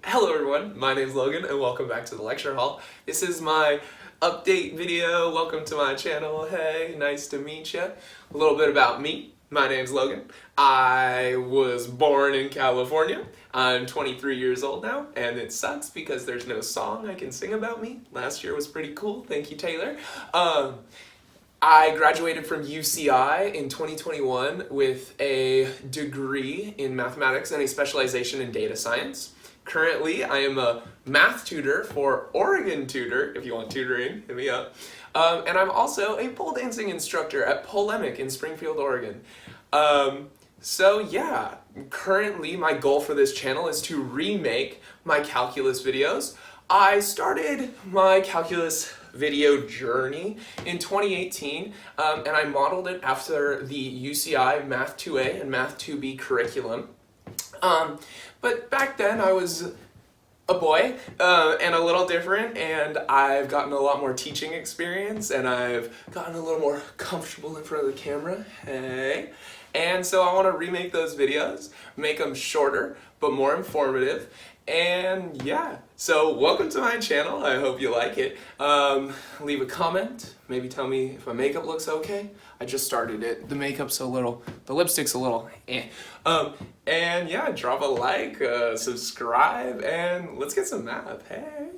Hello everyone, my name is Logan and welcome back to the lecture hall. This is my update video. Welcome to my channel. Hey, nice to meet you. A little bit about me. My name's Logan. I was born in California. I'm 23 years old now, and it sucks because there's no song I can sing about me. Last year was pretty cool. Thank you, Taylor. I graduated from UCI in 2021 with a degree in mathematics and a specialization in data science. Currently, I am a math tutor for Oregon Tutor. If you want tutoring, hit me up. And I'm also a pole dancing instructor at Polemic in Springfield, Oregon. So yeah, currently my goal for this channel is to remake my calculus videos. I started my calculus video journey in 2018, and I modeled it after the UCI Math 2A and Math 2B curriculum. But back then I was a boy and a little different, and I've gotten a lot more teaching experience, and I've gotten a little more comfortable in front of the camera. Hey. And so I want to remake those videos, make them shorter but more informative. And yeah, so welcome to my channel. I hope you like it. Leave a comment, maybe tell me if my makeup looks okay. I just started it. The makeup's a little, the lipstick's a little eh. And yeah, drop a like, subscribe, and let's get some math. Hey.